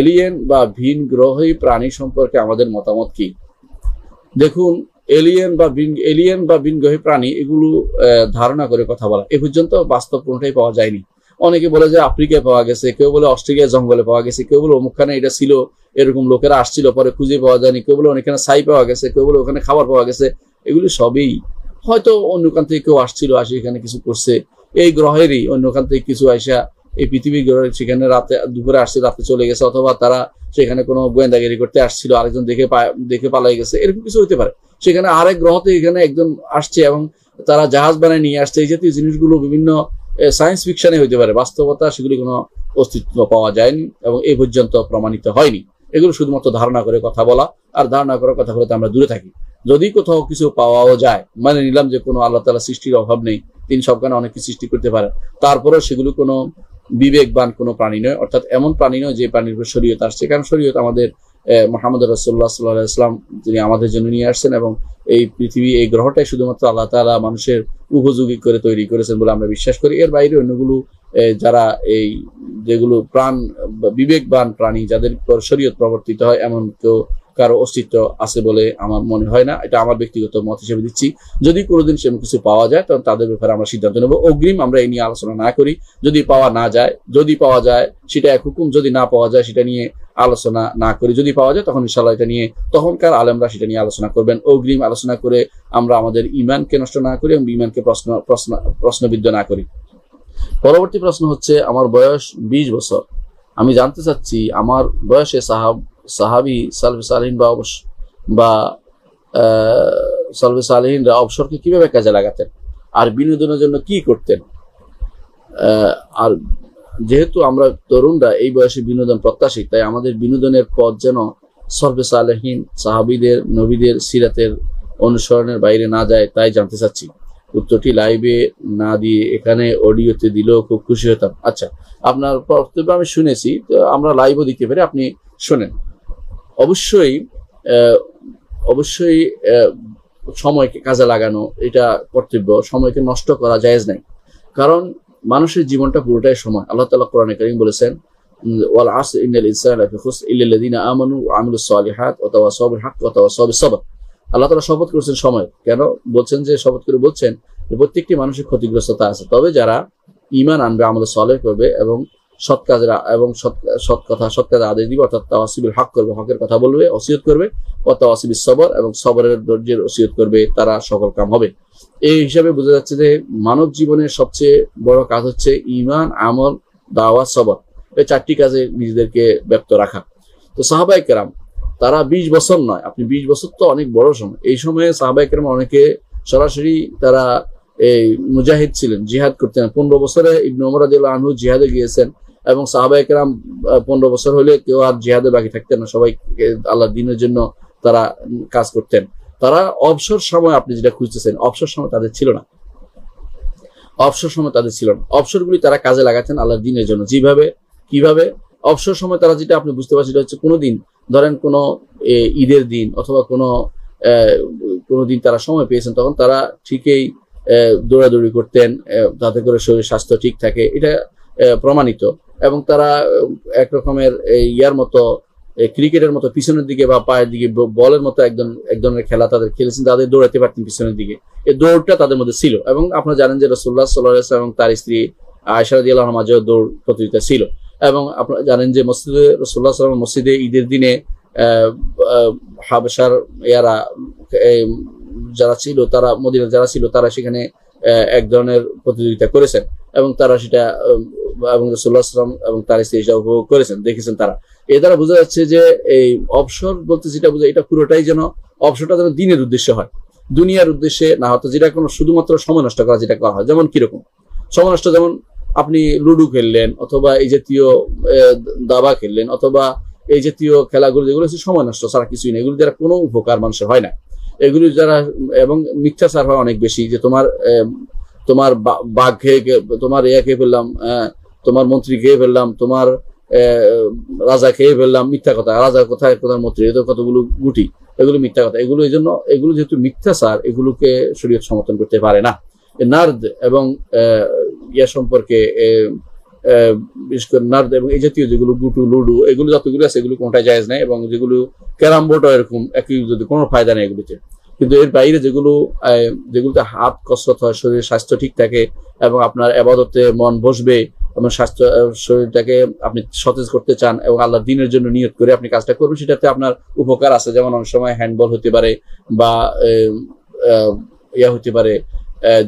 Alien বা ভিন গ্রহী প্রাণী সম্পর্কে আমাদের মতামত কি? দেখুন, এলিয়েন বা ভিন গ্রহী প্রাণী এগুলো ধারণা করে কথা বলা, এ পর্যন্ত বাস্তব কোনটাই পাওয়া যায়নি। অনেকে বলে যে আফ্রিকায় পাওয়া গেছে, কেউ বলে অস্ট্রেলিয়া জঙ্গলে পাওয়া গেছে, কেউ বলে অমুকখানে এটা ছিল, এরকম লোকেরা আসছিল পরে খুঁজে পাওয়া যায়নি, কেউ বলে অনেকখানে ছাই পাওয়া গেছে, কেউ বলে ওখানে খাবার পাওয়া গেছে। এগুলি সবই হয়তো অন্যখান থেকে কেউ আসছিল, আসে এখানে কিছু করছে, এই গ্রহেরই অন্যখান থেকে কিছু আইসা এই পৃথিবী গ্রহের সেখানে রাতে দুপুরে আসছে, রাতে চলে গেছে, অথবা তারা সেখানে কোনো গোয়েন্দাগিরি করতে আসছিল, আরেকজন দেখে পালাই গেছে, এরকম কিছু হতে পারে। সেখানে আরেক গ্রহ থেকে এখানে একজন আসছে এবং তারা জাহাজ বানায় নিয়ে আসছে। এই জাতীয় জিনিসগুলো বিভিন্ন সায়েন্স ফিকশনে হইতে পারে, বাস্তবতা সেগুলি কোনো অস্তিত্ব পাওয়া যায়নি এবং এই পর্যন্ত প্রমাণিত হয়নি। এগুলো শুধুমাত্র ধারণা করে কথা বলা, আর ধারণা করার কথা বলতে আমরা দূরে থাকি। যদি কোথাও কিছু পাওয়াও যায়, মানে নিলাম যে কোনো আল্লাহ তাআলা সৃষ্টির অভাব নেই, তিনি সবখানে অনেক কিছু সৃষ্টি করতে পারেন, তারপরেও সেগুলো কোনো বিবেকবান কোনো প্রাণী নয়, অর্থাৎ এমন প্রাণী নয় যে প্রাণীর উপর শরীয়ত আসছে। কারণ শরীয়ত আমাদের মুহাম্মদ রাসূলুল্লাহ সাল্লাল্লাহু আলাইহি ওয়াসাল্লাম যিনি আমাদের জন্য নিয়ে আসছেন, এবং এই পৃথিবী এই গ্রহটাই শুধুমাত্র আল্লাহ তাআলা মানুষের উপযোগী করে তৈরি করেছেন বলে আমরা বিশ্বাস করি। এর বাইরে অন্যগুলো যারা এই যেগুলো বিবেকবান প্রাণী, যাদের উপর শরীয়ত প্রবর্তিত হয়, এমন কেউ কারো অস্তিত্ব আছে বলে আমার মনে হয় না। এটা আমার ব্যক্তিগত মত হিসেবে দিচ্ছি। যদি কোনোদিন সেরকম কিছু পাওয়া যায়, তখন তাদের ব্যাপারে আমরা সিদ্ধান্ত নেব। অগ্রিম আমরা এই নিয়ে আলোচনা না করি। যদি পাওয়া যায় সেটা এক হুকুম, যদি না পাওয়া যায় সেটা নিয়ে আলোচনা না করি। যদি পাওয়া যায় তখন ইনশাআল্লাহ এটা নিয়ে তখনকার আলেমরা সেটা নিয়ে আলোচনা করবেন। অগ্রিম আলোচনা করে আমরা আমাদের ঈমানকে নষ্ট না করি এবং ঈমানকে প্রশ্নবিদ্ধ না করি। পরবর্তী প্রশ্ন হচ্ছে, আমার বয়স 20 বছর। আমি জানতে চাচ্ছি আমার বয়সে সাহাবী সালফে সালেহিন বা সালফে সালেহিনরা অবসরকে কিভাবে কাজে লাগাতেন আর বিনোদনের জন্য কি করতেন। আর যেহেতু আমরা তরুণরা এই বয়সে বিনোদন প্রত্যাশী, তাই আমাদের বিনোদনের পথ যেন সালফে সালেহিন, সাহাবীদের, নবীদের সিরাতের অনুসরণের বাইরে না যায়, তাই জানতে চাচ্ছি। উত্তরটি লাইভে না দিয়ে এখানে অডিওতে দিলেও খুব খুশি হতাম। আচ্ছা, আপনার বক্তব্য আমি শুনেছি, তো আমরা লাইভও দিতে পারি, আপনি শোনেন। অবশ্যই সময়কে কাজে লাগানো এটা কর্তব্য। সময়কে নষ্ট করা জায়েজ নাই, কারণ মানুষের জীবনটা পুরোটাই সময়। আল্লাহ তাআলা কোরআনে কারীম বলেছেন, ওয়াল আসর ইন্নাল ইনসানা লাফি খুসর ইল্লাল্লাযিনা আমানু ওয়া আমিলুস সালিহাত ওয়া তাওয়াসাউ বিল হক ওয়া তাওয়াসাউ বিস sabr। আল্লাহ তাআলা শপথ করেছেন সময়। কেন বলছেন যে শপথ করে বলছেন যে প্রত্যেকটি মানুষের ক্ষতিগ্রস্ততা আছে, তবে যারা ঈমান আনবে, আমল সালেহ করবে এবং সৎ কাজের আদেশ দিবে, অর্থাৎ তাওয়াসিবিল হক করবে, হকের কথা বলবে, ওসিয়ত করবে, ও তাওয়াসিবিস সবর এবং সবরের ধৈর্যের ওসিয়ত করবে, তারা সফল কাম হবে। এই হিসাবে বোঝা যাচ্ছে যে মানব জীবনের সবচেয়ে বড় কাজ হচ্ছে ঈমান, আমল, দাওয়াত, সবর। এই 4টি কাজে নিজেদেরকে ব্যপ্ত রাখা। তো সাহাবায়ে কেরাম তারা 20 বছর নয়, আপনি 20 বছর তো অনেক বড় সময়। এই সময়ে সাহাবায়ে কেরাম অনেকে সরাসরি তারা এই মুজাহিদ ছিলেন, জিহাদ করতেন। 15 বছরে ইবনে ওমর রাদিয়াল্লাহু আনহু জিহাদে গিয়েছেন, এবং সাহাবায়ে কেরাম 15 বছর হলে কেউ আর জিহাদে বাকি থাকতেন না, সবাই আল্লাহর দ্বীনের জন্য তারা কাজ করতেন। তারা অবসর সময়, আপনি যেটা খুঁজতেছেন, অবসর সময় তাদের ছিল না। অবসরগুলি তারা কাজে লাগাতেন আল্লাহর দ্বীনের জন্য। কিভাবে অবসর সময় তারা, যেটা আপনি বুঝতে পারছেন, হচ্ছে কোনো দিন, ধরেন কোনো ঈদের দিন অথবা কোনো দিন তারা সময় পেয়েছেন, তখন তারা ঠিকই দৌড়াদৌড়ি করতেন, তাতে করে শরীর স্বাস্থ্য ঠিক থাকে, এটা প্রমাণিত। এবং তারা এক রকমের ইয়ার মতো, ক্রিকেটের মতো পিছনের দিকে বা পায়ের দিকে বলের মতো এক ধরনের খেলা তাদের খেলেছেন, তাদের দৌড়াতে পারতেন পিছনের দিকে। এই দৌড়টা তাদের মধ্যে ছিল। এবং আপনারা জানেন যে রাসূলুল্লাহ সাল্লাল্লাহু আলাইহি ওয়াসাল্লাম এবং তার স্ত্রী আয়েশা রাদিয়াল্লাহু আনহার মাঝেও দৌড় প্রতিযোগিতা ছিল। এবং আপনারা জানেন যে মসজিদে রাসূলুল্লাহ সাল্লাল্লাহু আলাইহি ওয়াসাল্লাম মসজিদে ঈদের দিনে হাবশার যারা ছিল, তারা মদিনার যারা ছিল, তারা সেখানে এক ধরনের প্রতিযোগিতা করেছেন, এবং তারা সেটা এবং রাসূলুল্লাহ সাল্লাল্লাহু আলাইহি ওয়াসাল্লাম এবং তার স্ত্রী সেটা উপভোগ করেছেন, দেখেছেন তারা। এ দ্বারা বোঝা যাচ্ছে যে এই অবসর বলতে যেটা বোঝায়, এটা পুরোটাই যেন অবসরটা যেন দ্বীনের উদ্দেশ্যে হয়, দুনিয়ার উদ্দেশ্যে না হতো, যেটা কোনো শুধুমাত্র সময় নষ্ট করা যেটা করা হয়। যেমন কিরকম সময় নষ্ট, যেমন আপনি লুডু খেললেন, অথবা এই জাতীয় দাবা খেললেন, অথবা এই জাতীয় খেলাগুলো, যেগুলো হচ্ছে সময় নষ্ট ছাড়া কিছুই নেই। এগুলো দ্বারা কোনো উপকার মানুষের হয় না। এগুলি যারা, এবং মিথ্যাচার হয় অনেক বেশি, যে তোমার বাঘ খেয়ে, তোমার খেয়ে ফেললাম, তোমার মন্ত্রী খেয়ে ফেললাম, তোমার রাজা খেয়ে ফেললাম, মিথ্যা কথা। রাজা কোথায়, কোথায় মন্ত্রী, এত কতগুলো গুটি, এগুলো মিথ্যা কথা। এগুলো এই জন্য, এগুলো যেহেতু মিথ্যাচার, এগুলোকে শরীয়ত সমর্থন করতে পারে না। নার্দ এবং ইয়া সম্পর্কে, বিশেষ করে নার্দ এবং এই জাতীয় যেগুলো গুটু লুডু এগুলো যতগুলো আছে এগুলো কোনোটাই জায়েজ নাই, এবং যেগুলো ক্যারাম বোর্ডও এরকম একই, যদি কোনো ফায়দা নেই এগুলিতে। কিন্তু এর বাইরে যেগুলোতে হাত কসরত হয়, শরীরের স্বাস্থ্য ঠিক থাকে এবং আপনার ইবাদতে মন বসবে এবং শরীরটাকে আপনি সতেজ করতে চান এবং আল্লাহর দ্বীনের জন্য নিয়ত করে আপনি কাজটা করবেন, সেটাতে আপনার উপকার আছে। যেমন অনেক সময় হ্যান্ডবল হতে পারে বা হতে পারে,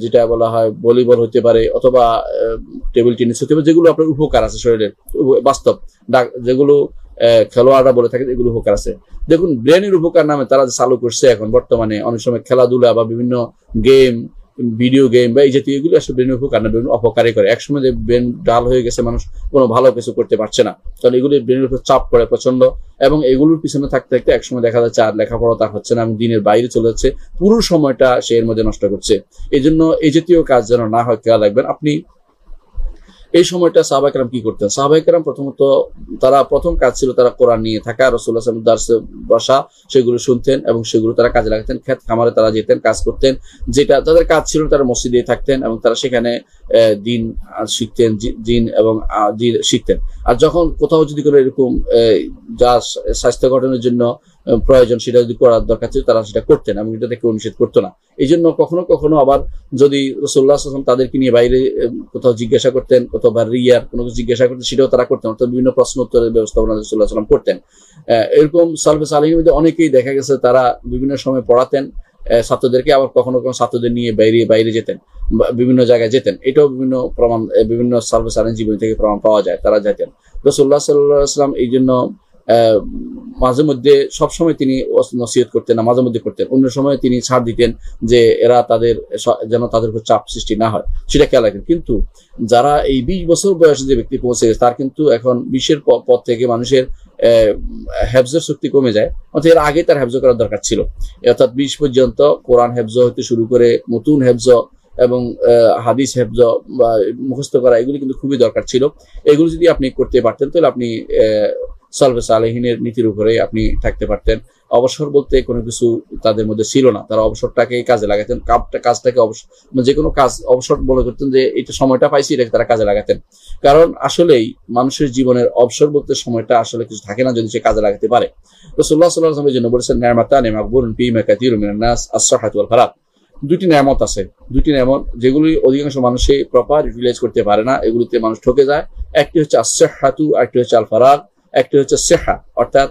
যেটা বলা হয় ভলিবল হতে পারে, অথবা টেবিল টেনিস হতে পারে, যেগুলো আপনার উপকার আছে শরীরের বাস্তব, যেগুলো খেলোয়াড়রা বলে থাকে এগুলো উপকার আছে। দেখুন ব্রেনের উপকার নামে তারা চালু করছে এখন বর্তমানে অনেক সময় খেলাধুলা বা বিভিন্ন গেম, ভিডিও গেম বা এই জাতীয় এগুলো আসলে ব্রেনের উপকার না, ব্রেন অপকারী করে। একসময় যে ব্রেন ডাল হয়ে গেছে, মানুষ কোনো ভালো কিছু করতে পারছে না, কারণ এগুলি ব্রেনের উপর চাপ পড়ে প্রচন্ড, এবং এগুলোর পিছনে থাকতে থাকতে একসময় দেখা যাচ্ছে আর লেখাপড়া তার হচ্ছে না এবং দিনের বাইরে চলে যাচ্ছে, পুরো সময়টা সে এর মধ্যে নষ্ট করছে। এই জন্য এই জাতীয় কাজ যেন না হয় খেয়াল রাখবেন আপনি। এই সময়টা সাহাবায়ে কেরাম কি করতেন? সাহাবায়ে কেরাম প্রথমত তারা প্রথম কাজ ছিল তারা কোরআন নিয়ে থাকা, রাসূলুল্লাহ সাল্লাল্লাহু আলাইহি ওয়াসাল্লাম দার্সে বসা, সেগুলো শুনতেন এবং সেগুলো তারা কাজে লাগাতেন। ক্ষেত খামারে তারা যেতেন, কাজ করতেন, যেটা তাদের কাজ ছিল তারা মসজিদে থাকতেন এবং তারা সেখানে দিন শিখতেন, জিন এবং দিন শিখতেন। আর যখন কোথাও যদি কোনো এরকম যা স্বাস্থ্য গঠনের জন্য প্রয়োজন সেটা যদি করার দরকার ছিল তারা সেটা করতেন এবং এটা কেউ নিষেধ করতো না। এই জন্য কখনো কখনো আবার যদি রাসূলুল্লাহ সাল্লাল্লাহু আলাইহি ওয়াসাল্লাম তাদেরকে নিয়ে বাইরে কোথাও জিজ্ঞাসা করতেন, কোথাও বা রিয়ার কোনো কিছু জিজ্ঞাসা করতেন, সেটাও তারা করতেন, অর্থাৎ বিভিন্ন প্রশ্ন উত্তরের ব্যবস্থাপনা রাসূলুল্লাহ সাল্লাল্লাহু আলাইহি ওয়াসাল্লাম করতেন। এরকম সালফে সালেহিনের মধ্যে অনেকেই দেখা গেছে তারা বিভিন্ন সময় পড়াতেন ছাত্রদেরকে, আবার কখনো কখনো ছাত্রদের নিয়ে বাইরে যেতেন, বিভিন্ন জায়গায় যেতেন। এটাও বিভিন্ন সালফে সালেহিন জীবনী থেকে প্রমাণ পাওয়া যায়, তারা যেতেন। রাসূলুল্লাহ সাল্লাল্লাহু আলাইহি ওয়াসাল্লাম এই জন্য মাঝে মধ্যে সবসময় তিনি নসিহত করতেন না, মাঝে মধ্যে করতেন, অন্য সময় তিনি ছাড় দিতেন যে এরা যেন তাদের উপর চাপ সৃষ্টি না হয় সেটা খেয়াল রাখেন। কিন্তু যারা এই 20 বছর বয়সে যে ব্যক্তি পৌঁছে গেছে তার কিন্তু এখন 20-এর পর থেকে মানুষের হেফজের শক্তি কমে যায়, অর্থাৎ এর আগে তার হেফজ করার দরকার ছিল। অর্থাৎ 20 পর্যন্ত কোরআন হেফজ হতে শুরু করে মতুন হেফজ এবং হাদিস হেফজ বা মুখস্থ করা এগুলি কিন্তু খুবই দরকার ছিল। এগুলো যদি আপনি করতে পারতেন তাহলে আপনি সালফে সালেহিনের নীতির উপরে আপনি থাকতে পারতেন। অবসর বলতে কোনো কিছু তাদের মধ্যে ছিল না, তারা অবসরটাকে কাজে লাগাতেন, কাজটাকে যে কোনো কাজ অবসর বলে করতেন, যে এটা সময়টা পাইছি এটাকে তারা কাজে লাগাতেন। কারণ আসলেই মানুষের জীবনের অবসর বলতে সময়টা আসলে কিছু থাকে না যদি সে কাজে লাগাতে পারে। রাসূলুল্লাহ সাল্লাল্লাহু আলাইহি ওয়াসাল্লাম জন্য বলেছেন নি'মাতানি মাগবুরুন ফীমা কাসীরুম মিনান নাস আস-সিহহাতু ওয়াল ফারাগ। দুটি নিয়ামত আছে, দুটি নিয়ামত যেগুলি অধিকাংশ মানুষই প্রপার ইউটিলাইজ করতে পারে না, এগুলিতে মানুষ ঠকে যায়। একটি হচ্ছে আস-সিহহাতু, একটি হচ্ছে আল ফারাগ। একটি হচ্ছে সিহহা, অর্থাৎ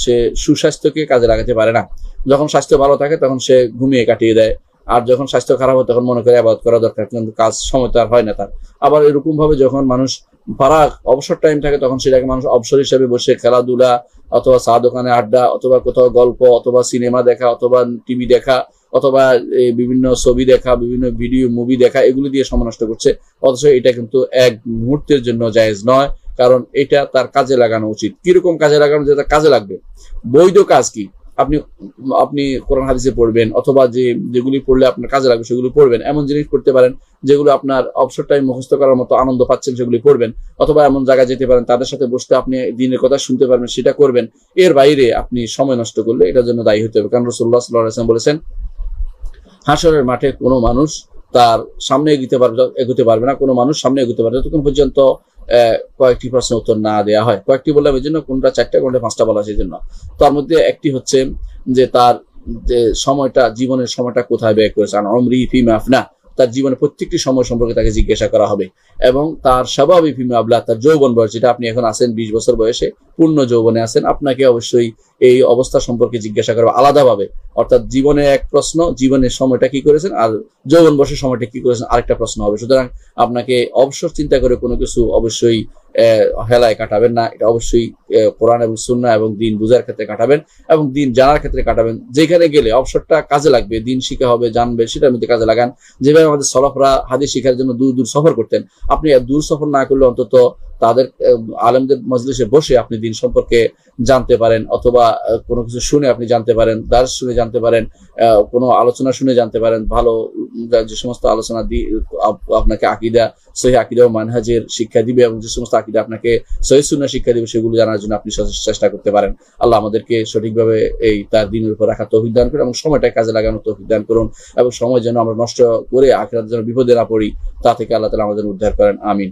সে সুস্বাস্থ্যকে কাজে লাগাতে পারে না। যখন স্বাস্থ্য ভালো থাকে তখন সে ঘুমিয়ে কাটিয়ে দেয়, আর যখন স্বাস্থ্য খারাপ হয় তখন মনে করে ইবাদত করা দরকার, কিন্তু কাজ সময় তো আর হয় না তার। আবার এরকম ভাবে যখন মানুষ ফারাগ অবসর টাইম থাকে তখন সেটাকে মানুষ অবসর হিসেবে বসে খেলাধুলা অথবা চা দোকানে আড্ডা অথবা কোথাও গল্প অথবা সিনেমা দেখা অথবা টিভি দেখা অথবা বিভিন্ন ছবি দেখা, বিভিন্ন ভিডিও মুভি দেখা, এগুলো দিয়ে সময় নষ্ট করছে। অথচ এটা কিন্তু এক মুহূর্তের জন্য জায়েজ নয়, কারণ এটা তার কাজে লাগানো উচিত। কিরকম কাজে লাগানো যেটা কাজে লাগবে? বৈধ কাজ কি? আপনি কোরআন হাদিসে পড়বেন অথবা যেগুলি পড়লে আপনার কাজে লাগবে সেগুলো পড়বেন। এমন জিনিস করতে পারেন যেগুলো আপনার অবসর টাইম মুখস্থ করার মতো আনন্দ পাচ্ছেন সেগুলি পড়বেন, অথবা এমন জায়গায় যেতে পারেন তাদের সাথে বসতে আপনি দিনের কথা শুনতে পারবেন, সেটা করবেন। এর বাইরে আপনি সময় নষ্ট করলে এটার জন্য দায়ী হতে হবে। কারণ রাসূলুল্লাহ সাল্লাল্লাহু আলাইহি ওয়াসাল্লাম বলেছেন হাশরের মাঠে কোনো মানুষ তার সামনে এগোতে পারবে না, কোনো মানুষ সামনে এগোতে পারবে যতক্ষণ পর্যন্ত কয়েকটি প্রশ্নের উত্তর না দেওয়া হয়। কয়েকটি বললাম এই জন্য, কোনটা 4টা কোনটা 5টা বলা সেই জন্য। তার মধ্যে একটি হচ্ছে যে তার যে সময়টা, জীবনের সময়টা কোথায় ব্যয় করেছে, আন উমরি ফিমা আফনা, তার জীবনের প্রত্যেকটি সময় সম্পর্কে তাকে জিজ্ঞাসা করা হবে। এবং তার শাবাবি ফিমা আবলা, তার যৌবন বয়স, যেটা আপনি এখন আছেন 20 বছর বয়সে, পূর্ণ যৌবনে আছেন, আপনাকে অবশ্যই এই অবস্থা সম্পর্কে জিজ্ঞাসা করবে আলাদাভাবে। অর্থাৎ জীবনে এক প্রশ্ন, জীবনের সময়টা কি করেছেন, আর যৌবন বয়সের সময়টা কি করেছেন আরেকটা প্রশ্ন হবে। সুতরাং আপনাকে অবসর চিন্তা করে কোনো কিছু অবশ্যই হেলায় কাটাবেন না, এটা অবশ্যই কোরআন এবং সুন্নাহ এবং দিন বুঝার ক্ষেত্রে কাটাবেন এবং দিন জানার ক্ষেত্রে কাটাবেন। যেখানে গেলে অবসরটা কাজে লাগবে, দিন শিখা হবে, জানবে, সেটার মধ্যে কাজে লাগান। যেভাবে আমাদের সলাফরা হাদিস শিখার জন্য দূর দূর সফর করতেন, আপনি দূর সফর না করলে অন্তত তাদের আলেমদের মজলিসে বসে আপনি দিন সম্পর্কে জানতে পারেন, অথবা কোনো কিছু শুনে আপনি জানতে পারেন, দার্স শুনে জানতে পারেন, কোনো আলোচনা শুনে জানতে পারেন। ভালো যে সমস্ত আলোচনা আপনাকে আকীদা, সহিহ আকীদা ও মানহাজের শিক্ষা দিবে এবং যে সমস্ত আকীদা আপনাকে সহিহ সুন্নাহ শিক্ষা দিবে সেগুলো জানার জন্য আপনি চেষ্টা করতে পারেন। আল্লাহ আমাদেরকে সঠিকভাবে এই তার দিনের উপর রাখার তৌফিক দান করুন এবং সময়টাকে কাজে লাগানোর তৌফিক দান করুন, এবং সময় যেন আমরা নষ্ট করে আখিরাতে যেন বিপদে না পড়ি, তা থেকে আল্লাহ তাআলা আমাদের উদ্ধার করেন। আমিন।